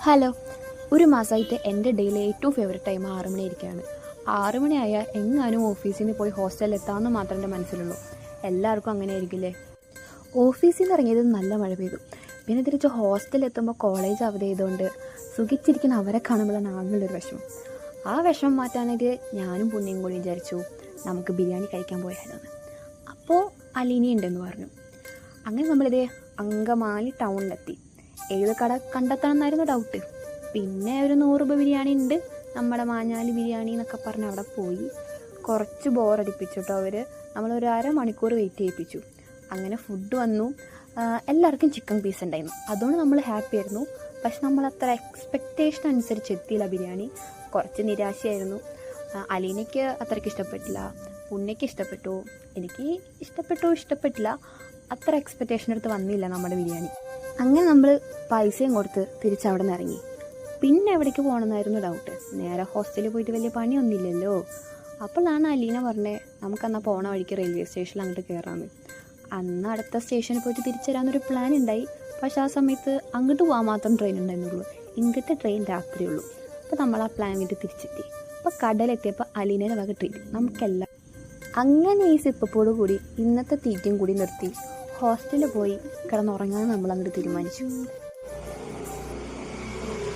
Hello. ഒരു മാസമായിട്ട് എൻ്റെ ഡെയിലി ഏറ്റവും ഫേവറേറ്റ് ടൈം 6 മണിയായിരിക്കുകയാണ്. 6 മണിയായാൽ എങ്ങാനും ഓഫീസിൽ നിന്ന് പോയി ഹോസ്റ്റലിൽ എത്താമെന്ന് മാത്രമേ എൻ്റെ മനസ്സിലുള്ളൂ. എല്ലാവർക്കും അങ്ങനെ ആയിരിക്കില്ലേ? ഓഫീസിൽ നിന്ന് ഇറങ്ങിയത് നല്ല മഴ പെയ്തു. പിന്നെ തിരിച്ച് ഹോസ്റ്റലിൽ എത്തുമ്പോൾ കോളേജ് അവധി ചെയ്തുകൊണ്ട് സുഖിച്ചിരിക്കുന്ന അവരെ കാണുമ്പോഴാണ് ആകുന്നുള്ളൊരു വിഷമം. ആ വിഷമം മാറ്റാനായിട്ട് ഞാനും പുണ്യം കൂടി വിചാരിച്ചു നമുക്ക് ബിരിയാണി കഴിക്കാൻ പോയാലോന്ന്. അപ്പോൾ അലീന ഉണ്ടെന്ന് പറഞ്ഞു. അങ്ങനെ നമ്മളിത് അങ്കമാലി ടൗണിലെത്തി. ഏത് കട കണ്ടെത്തണം എന്നായിരുന്നു ഡൗട്ട്. പിന്നെ ഒരു 100 രൂപ ബിരിയാണി ഉണ്ട്, നമ്മുടെ മാഞ്ഞാലി ബിരിയാണി എന്നൊക്കെ പറഞ്ഞ് അവിടെ പോയി. കുറച്ച് ബോറടിപ്പിച്ചു കേട്ടോ അവർ. നമ്മളൊരു അരമണിക്കൂർ വെയിറ്റ് ചെയ്യിപ്പിച്ചു. അങ്ങനെ ഫുഡ് വന്നു. എല്ലാവർക്കും ചിക്കൻ പീസ് ഉണ്ടായിരുന്നു. അതുകൊണ്ട് നമ്മൾ ഹാപ്പി ആയിരുന്നു. പക്ഷെ നമ്മൾ അത്ര എക്സ്പെക്റ്റേഷൻ അനുസരിച്ച് എത്തിയില്ല ബിരിയാണി. കുറച്ച് നിരാശയായിരുന്നു. അലീനയ്ക്ക് അത്രയ്ക്ക് ഇഷ്ടപ്പെട്ടില്ല, പുണ്യയ്ക്ക് ഇഷ്ടപ്പെട്ടു, എനിക്ക് ഇഷ്ടപ്പെട്ടില്ല. അത്ര എക്സ്പെക്റ്റേഷൻ എടുത്ത് വന്നില്ല നമ്മുടെ ബിരിയാണി. അങ്ങനെ നമ്മൾ പൈസയും കൊടുത്ത് തിരിച്ചവിടെ നിന്ന് ഇറങ്ങി. പിന്നെ എവിടേക്ക് പോകണമെന്നായിരുന്നു ഡൗട്ട്. നേരെ ഹോസ്റ്റലിൽ പോയിട്ട് വലിയ പണിയൊന്നുമില്ലല്ലോ. അപ്പോഴാണ് അലീന പറഞ്ഞത് നമുക്കെന്നാൽ പോണ വഴിക്ക് റെയിൽവേ സ്റ്റേഷനിൽ അങ്ങോട്ട് കയറാമെന്ന്. അന്ന് അടുത്ത സ്റ്റേഷനിൽ പോയിട്ട് തിരിച്ചു തരാമെന്നൊരു പ്ലാൻ ഉണ്ടായി. പക്ഷേ ആ സമയത്ത് അങ്ങോട്ട് പോകാൻ മാത്രം ട്രെയിൻ ഉണ്ടായിരുന്നുള്ളൂ, ഇങ്ങോട്ട് ട്രെയിൻ രാത്രിയുള്ളൂ. അപ്പോൾ നമ്മൾ ആ പ്ലാൻ വിട്ട് തിരിച്ചെത്തി. അപ്പോൾ കടലെത്തിയപ്പോൾ അലീനയുടെ വക ട്രീറ്റ് നമുക്കെല്ലാം. അങ്ങനെ ഈ സിപ്പപ്പോട് കൂടി ഇന്നത്തെ തീറ്റയും കൂടി നിർത്തി ഹോസ്റ്റലിൽ പോയി കിടന്നുറങ്ങാൻ നമ്മൾ അങ്ങോട്ട് തീരുമാനിച്ചു.